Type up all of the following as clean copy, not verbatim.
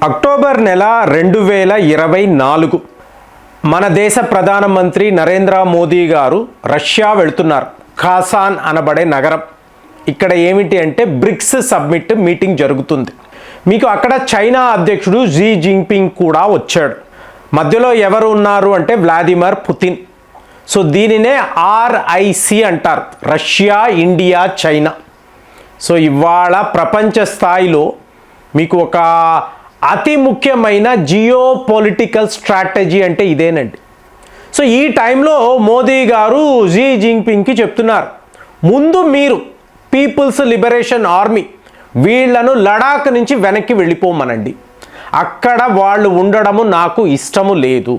October నెల 2024 మన దేశ ప్రధానమంత్రి నరేంద్ర మోదీ గారు రష్యా వెళ్తున్నారు. ఖాసాన్ అనబడే నగరం. ఇక్కడ ఏమిటి అంటే బ్రిక్స్ సబ్మిట్ మీటింగ్ జరుగుతుంది. మీకు అక్కడ చైనా అధ్యక్షుడు జీ జింగ్పింగ్ కూడా వచ్చాడు. మధ్యలో ఎవరు ఉన్నారు అంటే వ్లాదిమిర్ పుతిన్. సో దీనినే ఆర్ఐసి అంటారు, రష్యా, ఇండియా, చైనా. సో ఇవాళ ప్రపంచ స్థాయిలో మీకు ఒక అతి ముఖ్యమైన జియో పొలిటికల్ స్ట్రాటజీ అంటే ఇదేనండి. సో ఈ టైంలో మోదీ గారు జీ జింగ్పింగ్కి చెప్తున్నారు, ముందు మీరు పీపుల్స్ లిబరేషన్ ఆర్మీ వీళ్లను లడాక్ నుంచి వెనక్కి వెళ్ళిపోమనండి. అక్కడ వాళ్ళు ఉండడము నాకు ఇష్టము లేదు.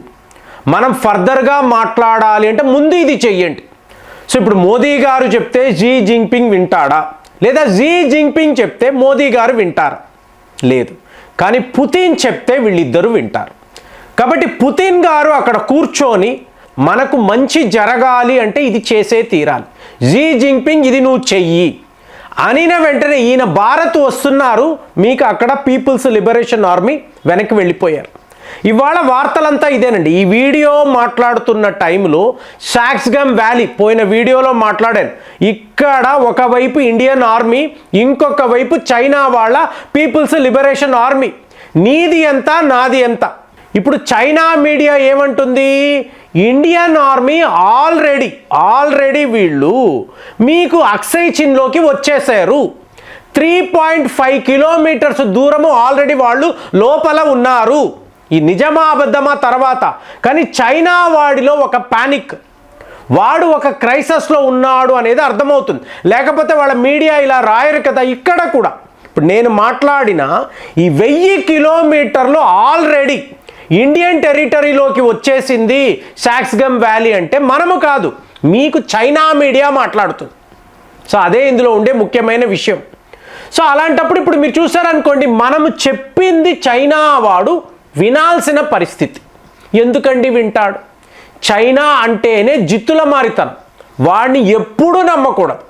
మనం ఫర్దర్గా మాట్లాడాలి అంటే ముందు ఇది చెయ్యండి. సో ఇప్పుడు మోదీ గారు చెప్తే జీ జింగ్పింగ్ వింటాడా, లేదా జీ జింగ్పింగ్ చెప్తే మోదీ గారు వింటారా? లేదు. కానీ పుతిన్ చెప్తే వీళ్ళిద్దరూ వింటారు. కాబట్టి పుతిన్ గారు అక్కడ కూర్చొని మనకు మంచి జరగాలి అంటే ఇది చేసే తీరాలి, జీ జింగ్పింగ్ ఇది నువ్వు చెయ్యి అనిన వెంటనే ఈయన భారత్ వస్తున్నారు, మీకు అక్కడ పీపుల్స్ లిబరేషన్ ఆర్మీ వెనక్కి వెళ్ళిపోయారు. ఇవాళ వార్తలంతా ఇదేనండి. ఈ వీడియో మాట్లాడుతున్న టైంలో సాక్స్గమ్ వ్యాలీ పోయిన వీడియోలో మాట్లాడాను. ఇక్కడ ఒకవైపు ఇండియన్ ఆర్మీ, ఇంకొక వైపు చైనా వాళ్ళ పీపుల్స్ లిబరేషన్ ఆర్మీ. నీది ఎంత, నాది ఎంత? ఇప్పుడు చైనా మీడియా ఏమంటుంది, ఇండియన్ ఆర్మీ ఆల్రెడీ వీళ్ళు మీకు అక్సై చిన్లోకి వచ్చేసారు. 3.5 కిలోమీటర్స్ దూరము ఆల్రెడీ వాళ్ళు లోపల ఉన్నారు. ఈ నిజమా అబద్ధమా తర్వాత, కానీ చైనా వాడిలో ఒక పానిక్, వాడు ఒక క్రైసిస్లో ఉన్నాడు అనేది అర్థమవుతుంది. లేకపోతే వాళ్ళ మీడియా ఇలా రాయరు కదా. ఇక్కడ కూడా ఇప్పుడు నేను మాట్లాడిన ఈ 1000 కిలోమీటర్లు ఆల్రెడీ ఇండియన్ టెరిటరీలోకి వచ్చేసింది సాక్స్గమ్ వ్యాలీ అంటే మనము కాదు, మీకు చైనా మీడియా మాట్లాడుతుంది. సో అదే ఇందులో ఉండే ముఖ్యమైన విషయం. సో అలాంటప్పుడు ఇప్పుడు మీరు చూసారనుకోండి, మనము చెప్పింది చైనా వాడు వినాల్సిన పరిస్థితి. ఎందుకండి వింటాడు? చైనా అంటేనే జిత్తుల మారితనం, వాడిని ఎప్పుడూ నమ్మకూడదు.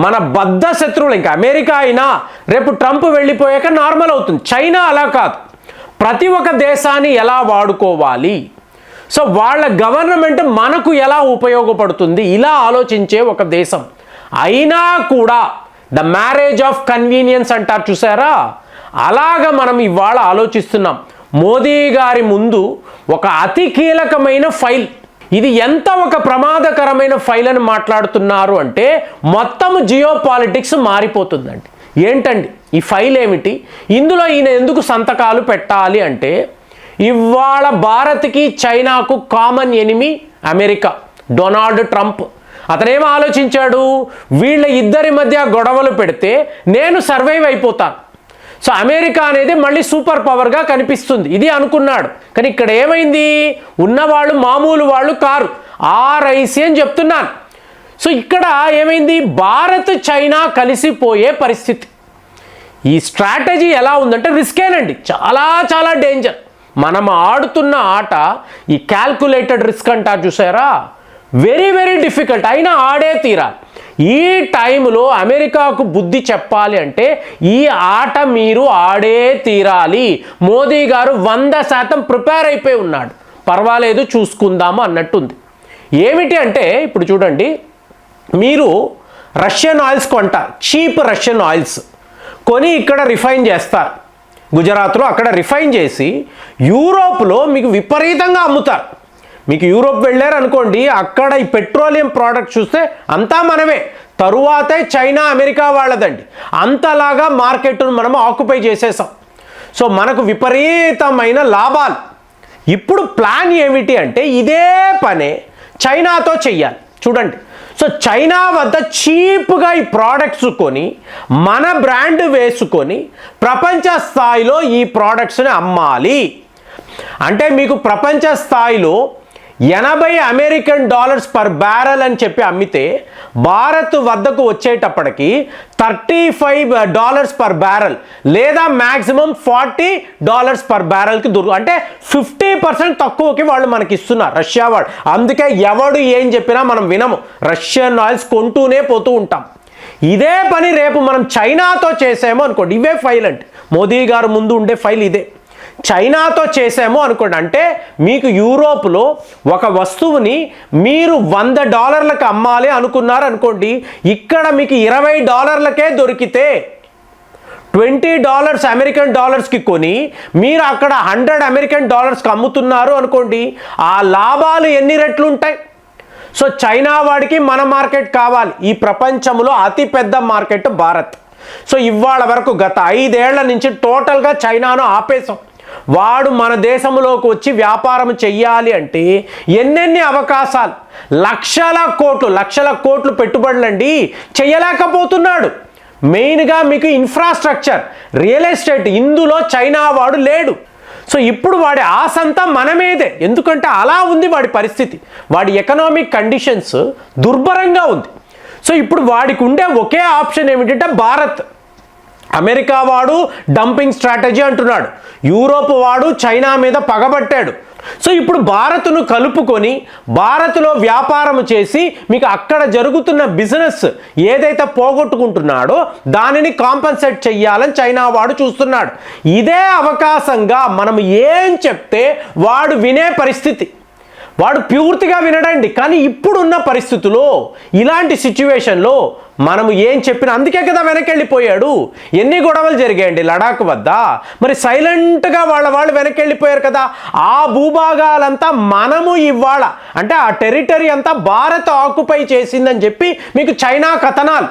మన బద్ధ శత్రువులు. ఇంకా అమెరికా అయినా రేపు ట్రంప్ వెళ్ళిపోయాక నార్మల్ అవుతుంది. చైనా అలా కాదు, ప్రతి ఒక్క దేశాన్ని ఎలా వాడుకోవాలి, సో వాళ్ళ గవర్నమెంట్ మనకు ఎలా ఉపయోగపడుతుంది, ఇలా ఆలోచించే ఒక దేశం. అయినా కూడా ద మ్యారేజ్ ఆఫ్ కన్వీనియన్స్ అంటారు చూసారా, అలాగా మనం ఇవాళ ఆలోచిస్తున్నాం. మోదీ గారి ముందు ఒక అతి కీలకమైన ఫైల్, ఇది ఎంత ఒక ప్రమాదకరమైన ఫైల్ అని మాట్లాడుతున్నారు అంటే మొత్తం జియో పాలిటిక్స్ మారిపోతుందండి. ఏంటండి ఈ ఫైల్ ఏమిటి, ఇందులో ఈయన ఎందుకు సంతకాలు పెట్టాలి అంటే, ఇవాళ భారత్కి చైనాకు common enemy America, Donald Trump. అతనేం ఆలోచించాడు, వీళ్ళ ఇద్దరి మధ్య గొడవలు పెడితే నేను సర్వైవ్ అయిపోతాను, సో అమెరికా అనేది మళ్ళీ సూపర్ పవర్గా కనిపిస్తుంది, ఇది అనుకున్నాడు. కానీ ఇక్కడ ఏమైంది, ఉన్నవాళ్ళు మామూలు వాళ్ళు కారు, ఆర్ఐసి అని చెప్తున్నాను. సో ఇక్కడ ఏమైంది, భారత్ చైనా కలిసిపోయే పరిస్థితి. ఈ స్ట్రాటజీ ఎలా ఉందంటే రిస్కేనండి, చాలా డేంజర్. మనం ఆడుతున్న ఆట ఈ క్యాల్కులేటెడ్ రిస్క్ అంటారు చూసారా, వెరీ డిఫికల్ట్, అయినా ఆడే తీరాలి. ఈ టైంలో అమెరికాకు బుద్ధి చెప్పాలి అంటే ఈ ఆట మీరు ఆడే తీరాలి. మోదీ గారు 100% ప్రిపేర్ అయిపోయి ఉన్నాడు, పర్వాలేదు చూసుకుందాము అన్నట్టుంది. ఏమిటి అంటే ఇప్పుడు చూడండి, మీరు రష్యన్ ఆయిల్స్ కొంటారు, చీప్ రష్యన్ ఆయిల్స్ కొని ఇక్కడ రిఫైన్ చేస్తారు గుజరాత్లో, అక్కడ రిఫైన్ చేసి యూరోప్లో మీకు విపరీతంగా అమ్ముతారు. మీకు యూరోప్ వెళ్ళారు అనుకోండి, అక్కడ ఈ పెట్రోలియం ప్రోడక్ట్ చూస్తే అంతా మనమే, తరువాతే చైనా అమెరికా వాళ్ళదండి. అంతలాగా మార్కెట్ను మనం ఆక్యుపై చేసేసాం. సో మనకు విపరీతమైన లాభాలు. ఇప్పుడు ప్లాన్ ఏమిటి అంటే ఇదే పనే చైనాతో చెయ్యాలి. చూడండి, సో చైనా వద్ద చీప్గా ఈ ప్రోడక్ట్స్ కొని మన బ్రాండ్ వేసుకొని ప్రపంచ స్థాయిలో ఈ ప్రోడక్ట్స్ని అమ్మాలి. అంటే మీకు ప్రపంచ స్థాయిలో $80 పర్ బ్యారెల్ అని చెప్పి అమ్మితే భారత్ వద్దకు వచ్చేటప్పటికి $35 పర్ బ్యారెల్ లేదా మ్యాక్సిమం $40 పర్ బ్యారెల్కి అంటే 50% తక్కువకి వాళ్ళు మనకి ఇస్తున్నారు రష్యా వాడు. అందుకే ఎవడు ఏం చెప్పినా మనం వినము, రష్యన్ ఆయిల్స్ కొంటూనే పోతూ ఉంటాం. ఇదే పని రేపు మనం చైనాతో చేసామో అనుకోండి, ఇవే ఫైల్ అంటే మోదీ గారు ముందు ఉండే ఫైల్ ఇదే. చైనాతో చేసాము అనుకోండి, అంటే మీకు యూరోప్లో ఒక వస్తువుని మీరు $100లకు అమ్మాలి అనుకున్నారు అనుకోండి, ఇక్కడ మీకు $20కే దొరికితే $20 అమెరికన్ డాలర్స్కి కొని మీరు అక్కడ $100 అమ్ముతున్నారు అనుకోండి, ఆ లాభాలు ఎన్ని రెట్లు ఉంటాయి? సో చైనా వాడికి మన మార్కెట్ కావాలి. ఈ ప్రపంచంలో అతిపెద్ద మార్కెట్ భారత్. సో ఇవాళ వరకు గత 5 ఏళ్ల నుంచి టోటల్గా చైనాను ఆపేసాం. వాడు మన దేశంలోకి వచ్చి వ్యాపారం చెయ్యాలి అంటే ఎన్నెన్ని అవకాశాలు, లక్షల కోట్లు పెట్టుబడులండి, చెయ్యలేకపోతున్నాడు. మెయిన్గా మీకు ఇన్ఫ్రాస్ట్రక్చర్, రియల్ ఎస్టేట్, ఇందులో చైనా వాడు లేడు. సో ఇప్పుడు వాడి ఆశంతా మన మీదే, ఎందుకంటే అలా ఉంది వాడి పరిస్థితి. వాడి ఎకనామిక్ కండిషన్స్ దుర్భరంగా ఉంది. సో ఇప్పుడు వాడికి ఉండే ఒకే ఆప్షన్ ఏమిటంటే భారత్. అమెరికా వాడు డంపింగ్ స్ట్రాటజీ అంటున్నాడు, యూరోప్ వాడు చైనా మీద పగబట్టాడు. సో ఇప్పుడు భారత్ను కలుపుకొని భారత్లో వ్యాపారం చేసి మీకు అక్కడ జరుగుతున్న బిజినెస్ ఏదైతే పోగొట్టుకుంటున్నాడో దానిని కాంపన్సేట్ చెయ్యాలని చైనా వాడు చూస్తున్నాడు. ఇదే అవకాశంగా మనం ఏం చెప్తే వాడు వినే పరిస్థితి, వాడు పూర్తిగా వినడండి. కానీ ఇప్పుడున్న పరిస్థితుల్లో ఇలాంటి సిచ్యువేషన్లో మనము ఏం చెప్పినా, అందుకే కదా వెనక్కి వెళ్ళిపోయాడు. ఎన్ని గొడవలు జరిగాయండి లడాక్ వద్ద, మరి సైలెంట్గా వాళ్ళు వెనక్కి వెళ్ళిపోయారు కదా. ఆ భూభాగాలంతా మనము ఇవాళ, అంటే ఆ టెరిటరీ అంతా భారత్ ఆక్యుపై చేసిందని చెప్పి మీకు చైనా కథనాలు.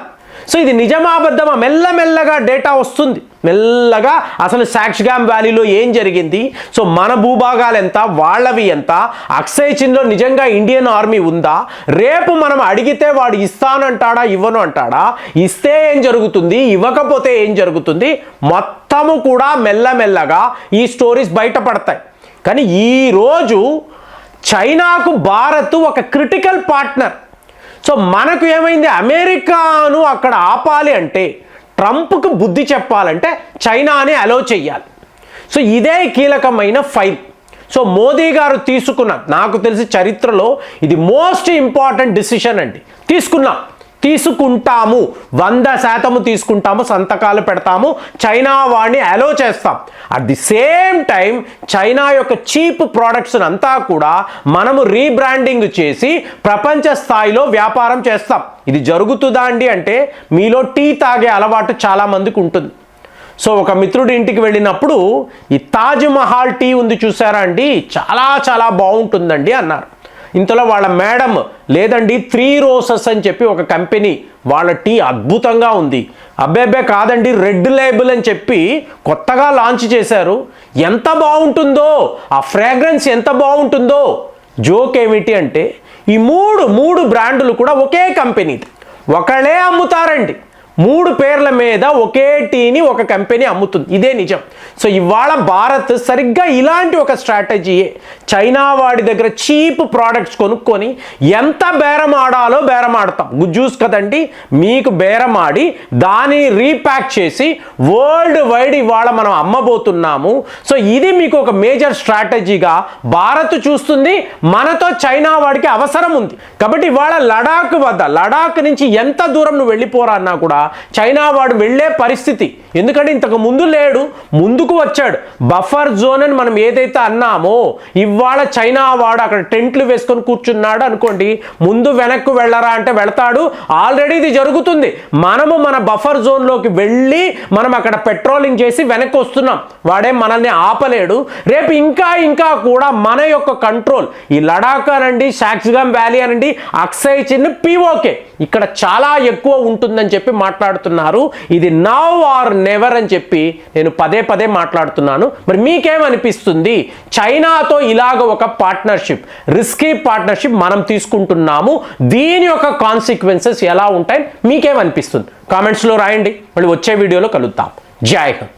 సో ఇది నిజమా అబద్ధమా? మెల్లమెల్లగా డేటా వస్తుంది. మెల్లగా అసలు సాక్ష్గామ్ వ్యాలీలో ఏం జరిగింది, సో మన భూభాగాలు ఎంత, వాళ్ళవి ఎంత, అక్సై చిన్లో నిజంగా ఇండియన్ ఆర్మీ ఉందా, రేపు మనం అడిగితే వాడు ఇస్తానంటాడా ఇవ్వను అంటాడా, ఇస్తే ఏం జరుగుతుంది, ఇవ్వకపోతే ఏం జరుగుతుంది, మొత్తము కూడా మెల్లమెల్లగా ఈ స్టోరీస్ బయటపడతాయి. కానీ ఈరోజు చైనాకు భారత్ ఒక క్రిటికల్ పార్ట్నర్. సో మనకు ఏమైంది, అమెరికాను అక్కడ ఆపాలి అంటే, ట్రంప్కు బుద్ధి చెప్పాలంటే చైనాని అలో చెయ్యాలి. సో ఇదే కీలకమైన ఫైల్. సో మోదీ గారు తీసుకున్న, నాకు తెలిసి చరిత్రలో ఇది మోస్ట్ ఇంపార్టెంట్ డిసిషన్ అండి. తీసుకుంటాము, 100% తీసుకుంటాము, సంతకాలు పెడతాము, చైనా వాడిని అలో చేస్తాం. At the same time China యొక్క చీప్ ప్రోడక్ట్స్ అంతా కూడా మనము రీబ్రాండింగ్ చేసి ప్రపంచ స్థాయిలో వ్యాపారం చేస్తాం. ఇది జరుగుతుందా అండి అంటే, మీలో టీ తాగే అలవాటు చాలామందికి ఉంటుంది. సో ఒక మిత్రుడి ఇంటికి వెళ్ళినప్పుడు ఈ తాజ్ మహల్ టీ ఉంది చూసారా అండి, చాలా బాగుంటుందండి అన్నారు. ఇంతలో వాళ్ళ మేడం, లేదండి 3 Roses అని చెప్పి ఒక కంపెనీ, వాళ్ళ టీ అద్భుతంగా ఉంది. అబ్బేబ్బే కాదండి, రెడ్ లేబుల్ అని చెప్పి కొత్తగా లాంచ్ చేశారు, ఎంత బాగుంటుందో, ఆ ఫ్రాగ్రెన్స్ ఎంత బాగుంటుందో. జోక్ ఏమిటి అంటే, ఈ మూడు బ్రాండులు కూడా ఒకే కంపెనీది, ఒకళ్ళే అమ్ముతారండి. 3 పేర్ల మీద ఒకే టీని ఒక కంపెనీ అమ్ముతుంది, ఇదే నిజం. సో ఇవాళ భారత్ సరిగ్గా ఇలాంటి ఒక స్ట్రాటజీయే. చైనా వాడి దగ్గర చీప్ ప్రోడక్ట్స్ కొనుక్కొని ఎంత బేరం ఆడాలో బేరం ఆడతాం. గుడ్ జ్యూస్ కదండి, మీకు బేరం ఆడి దానిని రీప్యాక్ చేసి వరల్డ్ వైడ్ ఇవాళ మనం అమ్మబోతున్నాము. సో ఇది మీకు ఒక మేజర్ స్ట్రాటజీగా భారత్ చూస్తుంది. మనతో చైనా వాడికి అవసరం ఉంది కాబట్టి ఇవాళ లడాక్ నుంచి ఎంత దూరం నువ్వు వెళ్ళిపోరా అన్నా కూడా చైనా వాడు వెళ్ళే పరిస్థితి, ఎందుకంటే ఇంతకు ముందు లేడు, ముందుకు వచ్చాడు. బఫర్ జోన్ అని మనం ఏదైతే అన్నామో, ఇవాళ చైనా వాడు అక్కడ టెంట్లు వేసుకొని కూర్చున్నాడు అనుకోండి, ముందు వెనక్కు వెళ్ళరా అంటే వెళతాడు. ఆల్రెడీ ఇది జరుగుతుంది. మనము మన బఫర్ జోన్లోకి వెళ్ళి మనం అక్కడ పెట్రోలింగ్ చేసి వెనక్కి వస్తున్నాం. వాడే మనల్ని ఆపలేడు. రేపు ఇంకా కూడా మన యొక్క కంట్రోల్, ఈ లడాక్ అనండి, సాక్స్గామ్ వ్యాలీ అనండి, అక్సై చిన్, పిఓకే, ఇక్కడ చాలా ఎక్కువ ఉంటుందని చెప్పి మాట్లాడుతున్నారు. ఇది నౌ ఆర్ నెవర్ అని చెప్పి నేను పదే మాట్లాడుతున్నాను. మరి మీకేమనిపిస్తుంది? చైనాతో ఇలాగ ఒక పార్ట్నర్షిప్, రిస్కీ పార్ట్నర్షిప్ మనం తీసుకుంటున్నాము, దీని యొక్క కాన్సిక్వెన్సెస్ ఎలా ఉంటాయి మీకేమనిపిస్తుంది? కామెంట్స్లో రాయండి. మళ్ళీ వచ్చే వీడియోలో కలుద్దాం. జై హింద్.